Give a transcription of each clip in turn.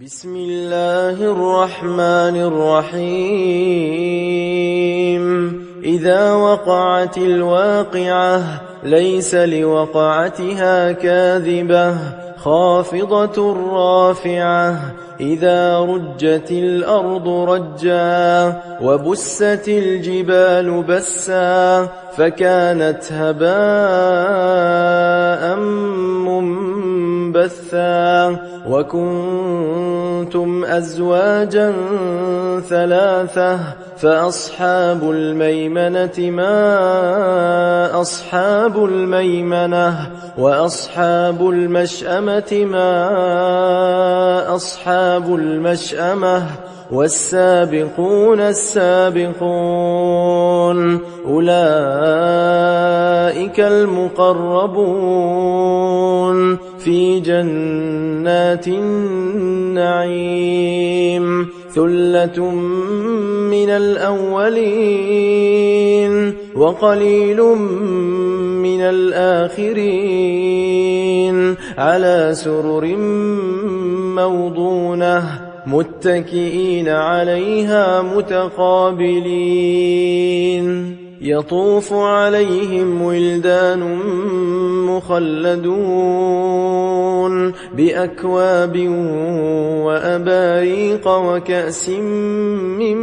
بسم الله الرحمن الرحيم إذا وقعت الواقعة ليس لوقعتها كاذبة خافضة رافعة إذا رجت الأرض رجا وبست الجبال بسا فكانت هباء منبثا وكنتم أزواجا ثلاثة فأصحاب الميمنة ما أصحاب الميمنة وأصحاب المشأمة ما أصحاب المشأمة والسابقون السابقون أولئك المقربون في جنات النعيم ثلة من الأولين وقليل من الآخرين على سرر موضونة متكئين عليها متقابلين يطوف عليهم ولدان مخلدون بأكواب وأباريق وكأس من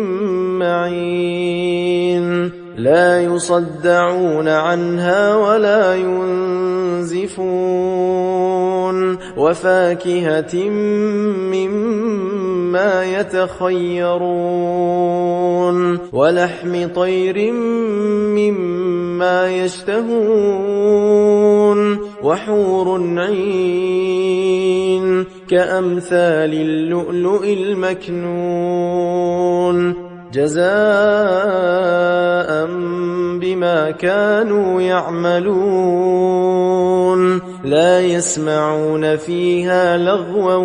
معين لا يصدعون عنها ولا ينزفون وفاكهة مما يتخيرون ولحم طير مما يشتهون وحور عين كأمثال اللؤلؤ المكنون جزاء بما كانوا يعملون لا يسمعون فيها لغوا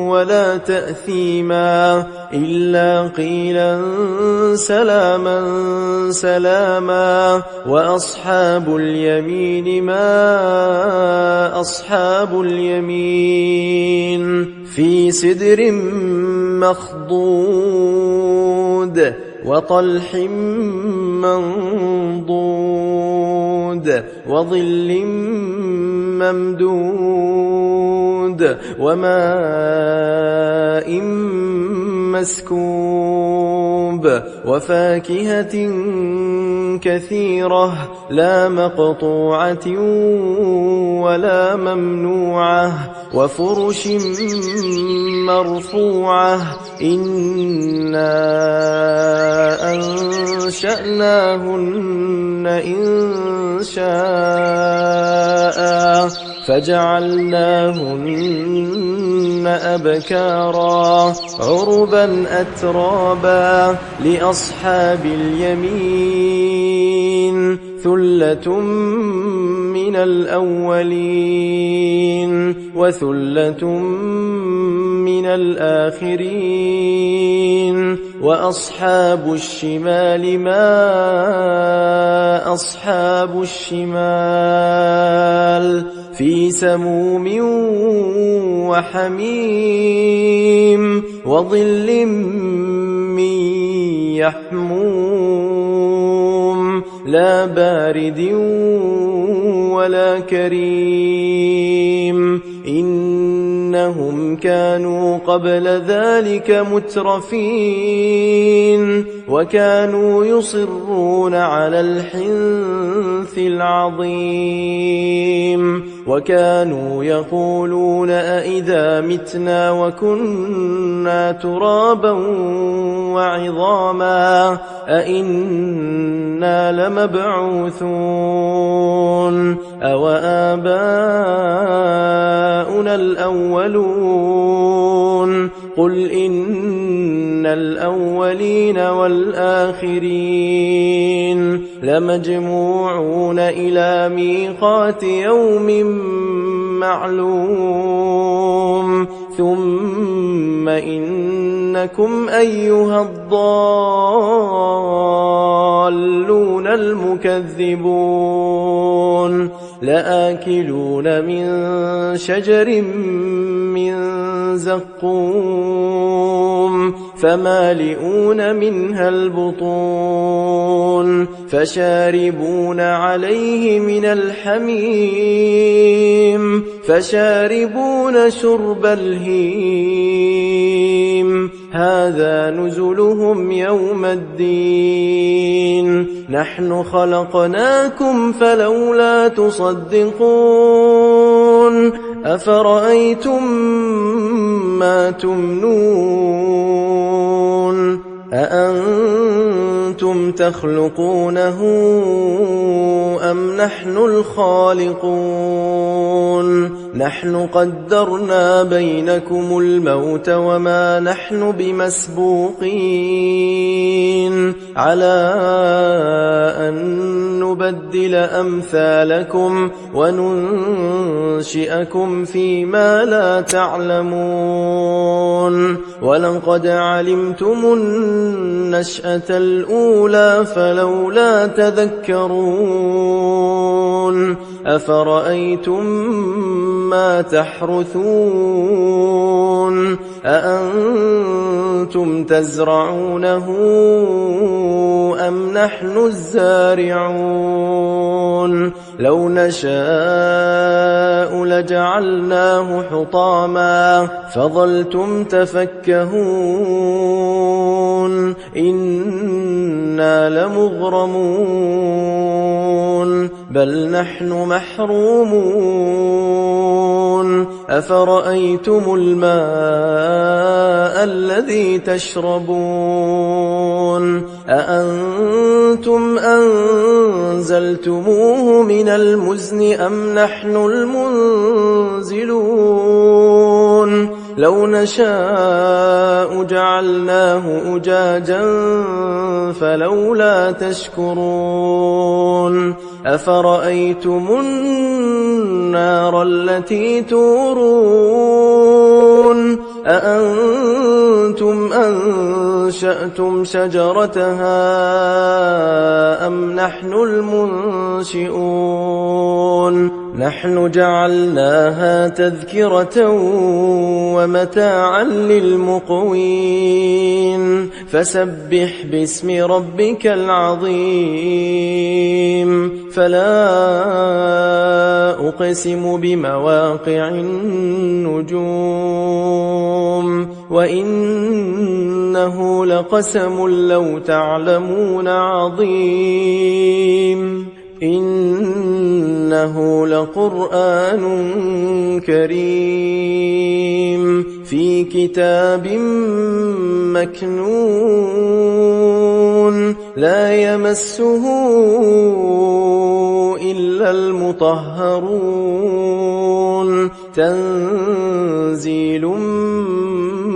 ولا تأثيما إلا قيلا سلاما سلاما وأصحاب اليمين ما أصحاب اليمين في سدر مخضود وطلح منضود وظل ممدود وماء مسكوب وفاكهة كثيرة لا مقطوعة ولا ممنوعة وفرش مرفوعة إنا أنشأناهن إنشاء فجعلناهن أبكارا عربا أترابا لأصحاب اليمين ثلة من الأولين وثلة من الآخرين وأصحاب الشمال ما أصحاب الشمال في سموم وحميم وظل من يحموم لا بارد ولا كريم إنهم كانوا قبل ذلك مترفين وكانوا يصرون على الحنث العظيم وكانوا يقولون أئذا متنا وكنا ترابا وعظاما أئنا لمبعوثون أو آباؤنا الأولون قل إن الأولين والآخرين لمجموعون إلى ميقات يوم معلوم ثم إنكم أيها الضالون المكذبون لآكلون من شجر من زقوم فمالئون منها البطون فشاربون عليه من الحميم فشاربون شرب الهيم هذا نزلهم يوم الدين نحن خلقناكم فلولا تصدقون أفرأيتم ما تمنون أأنتم تخلقونه أم نحن الخالقون نحن قدرنا بينكم الموت وما نحن بمسبوقين على أن نبدل أمثالكم وننشئكم فيما لا تعلمون ولقد علمتم النشأة الأولى فلولا تذكرون أفرأيتم ما تحرثون أأنتم تزرعونه أم نحن الزارعون لو نشاء لجعلناه حطاما فظلتم تفكهون إنا لمغرمون بل نحن محرومون أفرأيتم الماء الذي تشربون أأنتم أنزلتموه من المزن أم نحن المنزلون لو نشاء جعلناه أجاجا فلولا تشكرون أفرأيتم النار التي تورون أأنتم أنشأتم شجرتها أم نحن المنشئون نحن جعلناها تذكرة ومتاعا للمقوين فسبح باسم ربك العظيم فلا أقسم بمواقع النجوم وإنه لقسم لو تعلمون عظيم إنه لقرآن كريم في كتاب مكنون لا يمسه إلا المطهرون تنزيل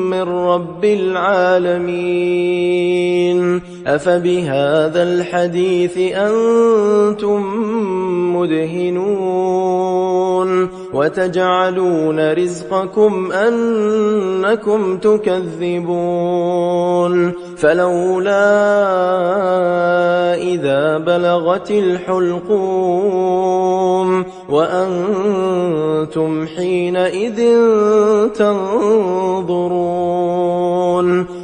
من رب العالمين أفبهذا الحديث أنتم مدهنون وتجعلون رزقكم أنكم تكذبون فلولا إذا بلغت الحلقوم وأنتم حينئذ تنظرون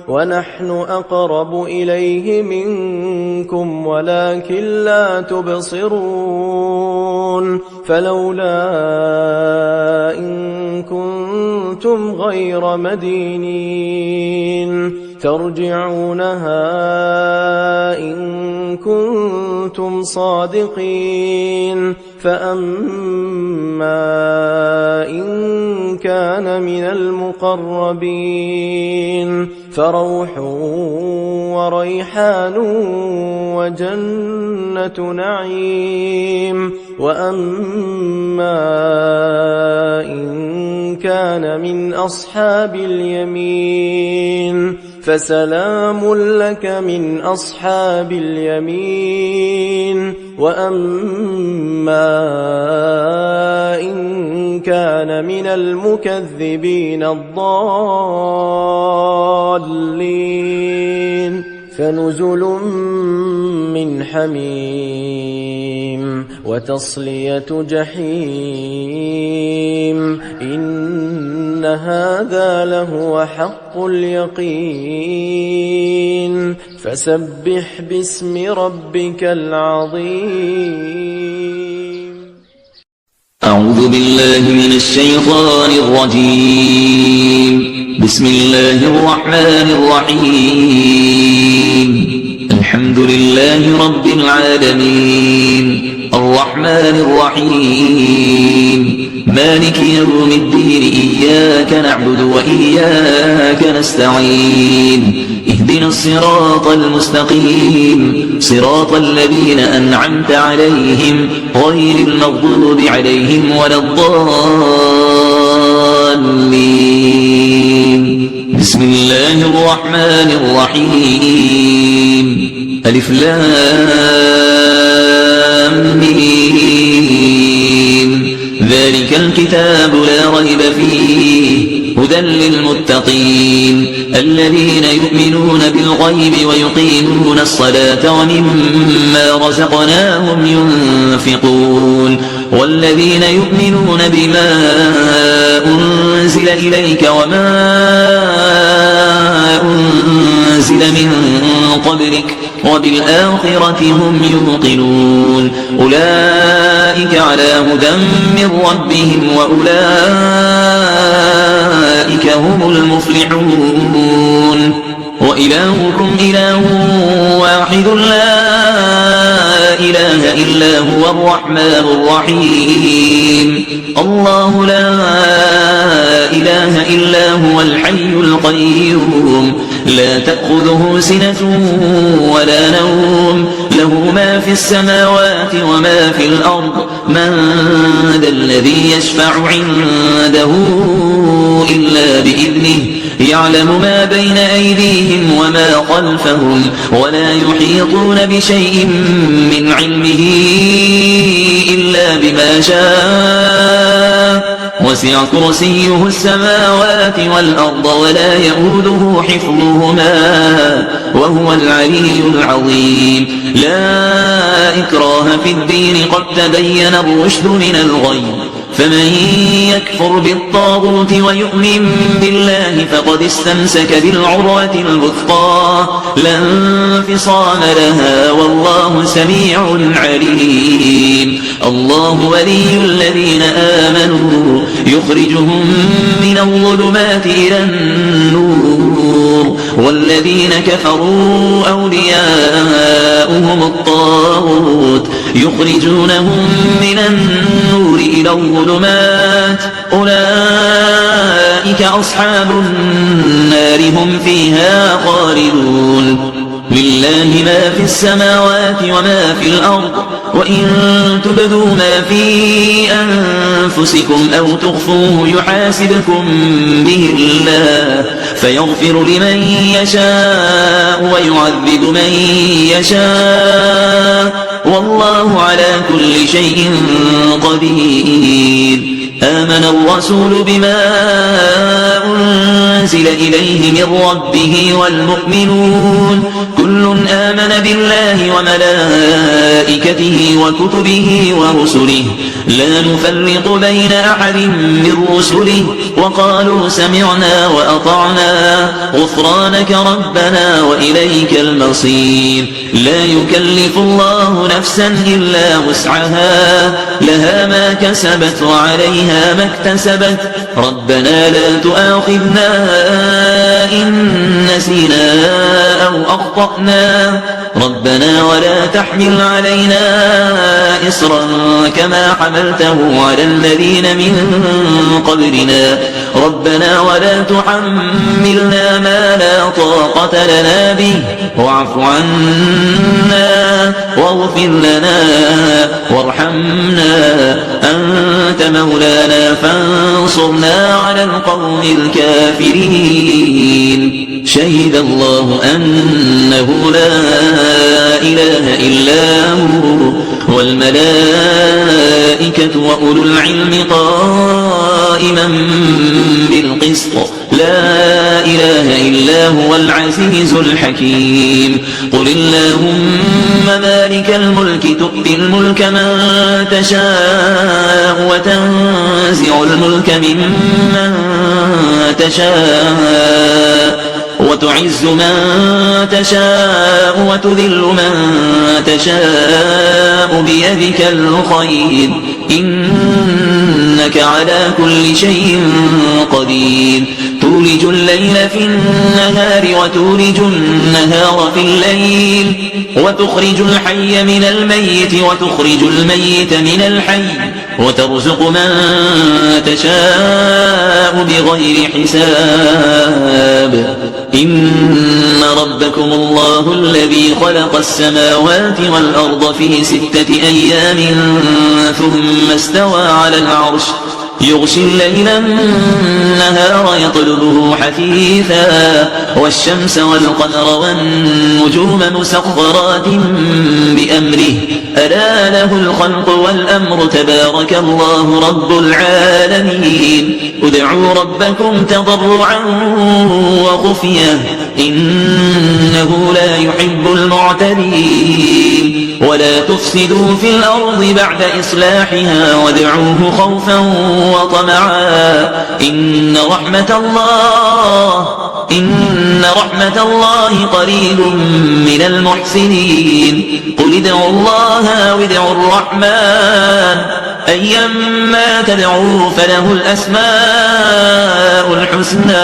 ونحن أقرب إليه منكم ولكن لا تبصرون فلولا إن كنتم غير مدينين ترجعونها إن كنتم صادقين فأما إن كان من المقربين فروح وريحان وجنة نعيم وأما إن كان من أصحاب اليمين فسلام لك من أصحاب اليمين وأما إن كان من المكذبين الضالين فنزل من حميم وتصلية جحيم إن إن هذا لهو حق اليقين فسبح باسم ربك العظيم. أعوذ بالله من الشيطان الرجيم. بسم الله الرحمن الرحيم. الحمد لله رب العالمين الرحمن الرحيم مالك يوم الدين إياك نعبد وإياك نستعين اهدنا الصراط المستقيم صراط الذين أنعمت عليهم غير المغضوب عليهم ولا الضالين. بسم الله الرحمن الرحيم. ألف لام ميم. ذلك الكتاب لا ريب فيه هدى للمتقين الذين يؤمنون بالغيب ويقيمون الصلاة ومما رزقناهم ينفقون والذين يؤمنون بما أنزل إليك وما أنزل من قبلك وبالآخرة هم يوقنون أولئك على هدى من ربهم وأولئك هم المفلحون. وإلهكم إله واحد لا إله إلا هو الرحمن الرحيم. الله لا إله إلا هو الحي القيوم لا تأخذه سنة ولا نوم له ما في السماوات وما في الأرض من ذا الذي يشفع عنده إلا بإذنه يعلم ما بين أيديهم وما خلفهم ولا يحيطون بشيء من علمه إلا بما شاء وسع كرسيه السماوات والأرض ولا يؤوده حفظهما وهو العلي العظيم. لا إكراه في الدين قد تبين الرشد من الغي فمن يكفر بالطاغوت ويؤمن بالله فقد استمسك بالعروة الوثقى لا انفصام لها والله سميع عليم. الله ولي الذين آمنوا يخرجهم من الظلمات إلى النور والذين كفروا أولياؤهم الطاغوت يخرجونهم من النور إلى الظلمات أولئك أصحاب النار هم فيها خالدون. لله ما في السماوات وما في الأرض وإن تبدوا ما في أنفسكم أو تخفوه يحاسبكم به الله فيغفر لمن يشاء ويعذب من يشاء والله على كل شيء قدير. آمن الرسول بما أنزل إليه من ربه والمؤمنون كل آمن بالله وملائكته وكتبه ورسله لا نفرق بين أحد من رسله وقالوا سمعنا وأطعنا غفرانك ربنا وإليك المصير. لا يكلف الله نفسا إلا وسعها لها ما كسبت وعليها ما اكتسبت ربنا لا تؤاخذنا إن نسينا أو أخطأنا ربنا ولا تحمل علينا إصرا كما حملته على الذين من قبلنا ربنا ولا تحملنا ما لا طاقة لنا به واعف عنا واغفر لنا وارحمنا أنت مولانا فانصرنا على القوم الكافرين. شهد الله أنه لا إله إلا هو والملائكة وأولو العلم قائما بالقسط لا إله إلا هو العزيز الحكيم قل اللهم مالك الملك تؤتي الملك من تشاء وتنزع الملك ممن تشاء وتعز من تشاء وتذل من تشاء بيدك الخير إنك على كل شيء قدير تولج الليل في النهار وتولج النهار في الليل وتخرج الحي من الميت وتخرج الميت من الحي وترزق من تشاء بغير حساب إن ربكم الله الذي خلق السماوات والأرض في 6 أيام ثم استوى على العرش يغشي الليل النهار يطلبه حثيثا والشمس والقمر والنجوم مسخرات بأمره ألا له الخلق والأمر تبارك الله رب العالمين ادعوا ربكم تضرعا وخفية إنه لا يحب المعتدين ولا تفسدوا في الأرض بعد إصلاحها وادعوه خوفا وطمعا إن رحمة الله قريب من المحسنين قل ادعوا الله أو ادعوا الرحمن أيما تدعوا فله الأسماء الحسنى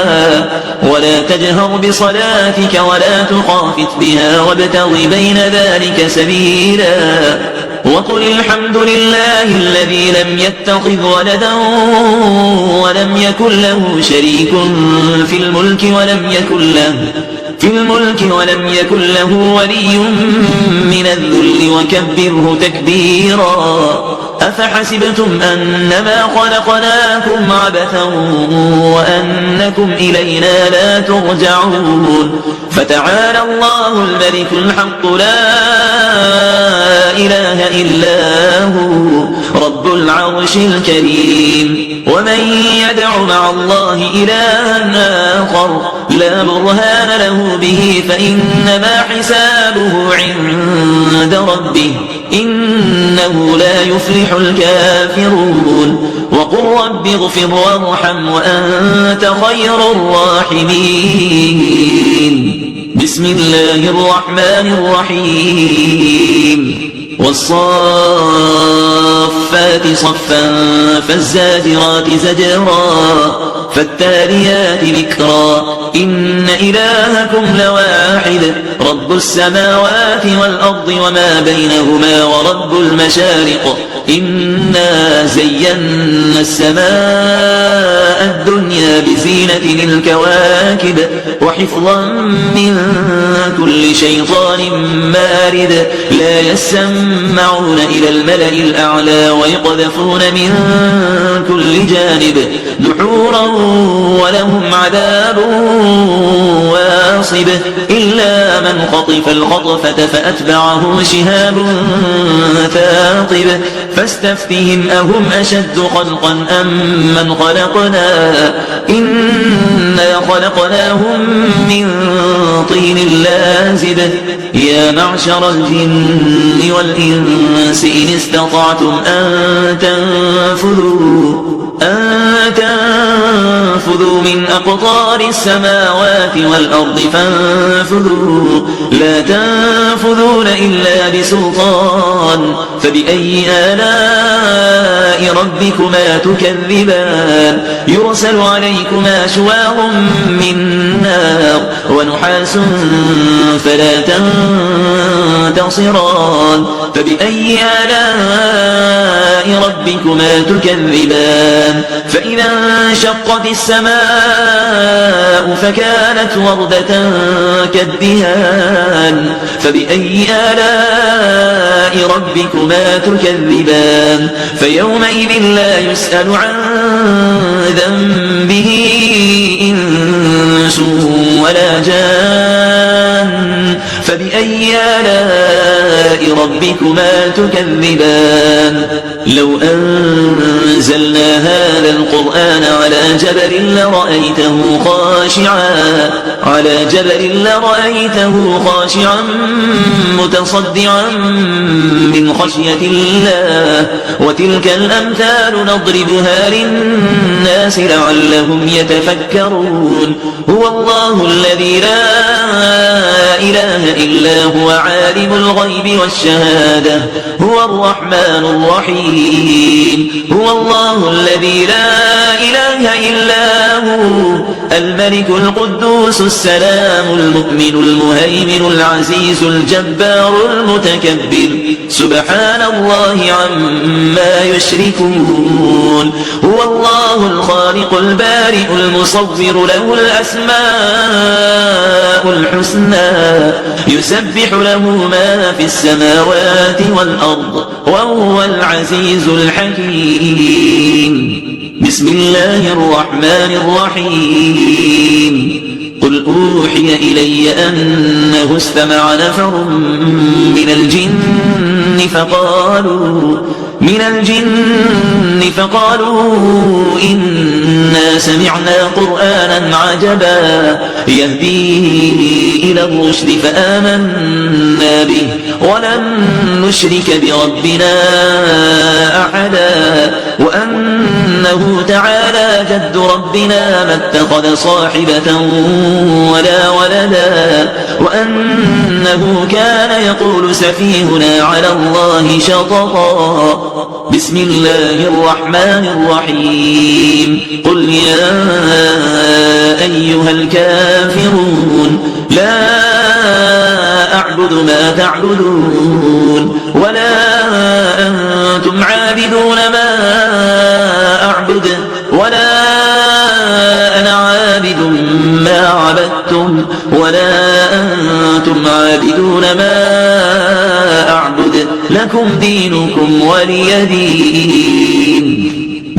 ولا تجهر بصلاتك ولا تخافت بها وابتغ بين ذلك سبيلا وقل الحمد لله الذي لم يتخذ ولدا ولم يكن له شريك في الملك ولم يكن له ولي من الذل وكبره تكبيرا أفحسبتم أنما خلقناكم عبثا وأنكم إلينا لا ترجعون فتعالى الله الملك الحق لا إله إلا هو رب العرش الكريم ومن يدع مع الله إلها آخر لا برهان له به فإنما حسابه عند ربه إنه لا يفلح الكافرون وقل رب اغفر وارحم وأنت خير الراحمين بسم الله الرحمن الرحيم والصافات صفا فالزاجرات زجرا فالتاليات ذكرا إن إلهكم لواحد رب السماوات والأرض وما بينهما ورب المشارق إنا زينا السماء الدنيا بزينة الكواكب وحفظا من كل شيطان مارد لا يسمعون إلى الملأ الأعلى ويقذفون من كل جانب دحورا ولهم عذاب واصب إلا من خطف الخطفة فأتبعه شهاب ثاقب فاستفتهم أهم أشد خلقا أم من خلقنا إنا خلقناهم من طين لازب يا معشر الجن والإنس إن استطعتم أن تنفذوا من أقطار السماوات والأرض فانفذوا لا تنفذون إلا بسلطان فبأي آلاء ربكما تكذبان يرسل عليكما شواظ من نار ونحاس فلا تنتصران فبأي آلاء ربكما تكذبان فإذا انشقت السماء فكانت وردة كالدهان فبأي آلاء ربكما تكذبان فيومئذ لا يسأل عن ذنبه إنس ولا جان فبأي آلاء ربكما تكذبان لو أنزلنا هذا القرآن على جبل لرأيته خاشعا متصدعا من خشية الله وتلك الأمثال نضربها للناس لعلهم يتفكرون هو الله الذي لا إله إلا هو عالم الغيب والشهادة هو الرحمن الرحيم هو الله الذي لا إله إلا هو الملك القدوس السلام المؤمن المهيمن العزيز الجبار المتكبر سبحان الله عما يشركون هو الله الخالق البارئ المصور له الأسماء الحسنى يسبح له ما في السماوات والأرض وهو العزيز الحكيم بسم الله الرحمن الرحيم قل أوحي إلي أنه استمع نفر من الجن فقالوا إنا سمعنا قرآنا عجبا يهدي إلى الرشد فآمنا به ولن نشرك بربنا أحدا وأنه تعالى جد ربنا ما اتخذ صاحبة ولا ولدا وأنه كان يقول سفيهنا على الله شططا بسم الله الرحمن الرحيم قل يا أيها الكافرون لا أعبد ما تعبدون ولا أنتم عابدون ما أعبد ولا أنا عابد ما عبدتم ولا أنتم عابدون ما أعبد لكم دينكم ولي دين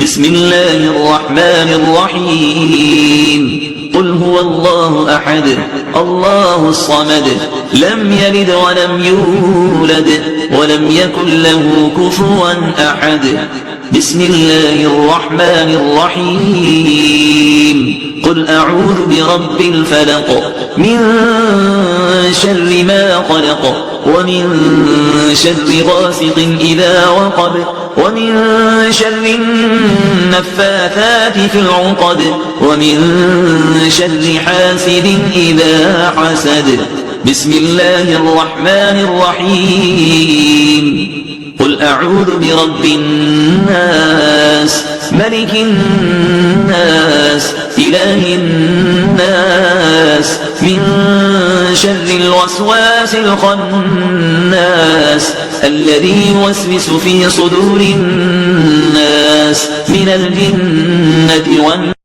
بسم الله الرحمن الرحيم قل هو الله أحد الله الصمد لم يلد ولم يولد ولم يكن له كفوا أحد بسم الله الرحمن الرحيم قل أعوذ برب الفلق من شر ما خلق ومن شر غاسق إذا وقب ومن شر النفاثات في العقد ومن شر حاسد إذا حسد بسم الله الرحمن الرحيم قل أعوذ برب الناس ملك الناس إله الناس من شر الوسواس الخناس الذي يوسوس في صدور الناس من الجنة والناس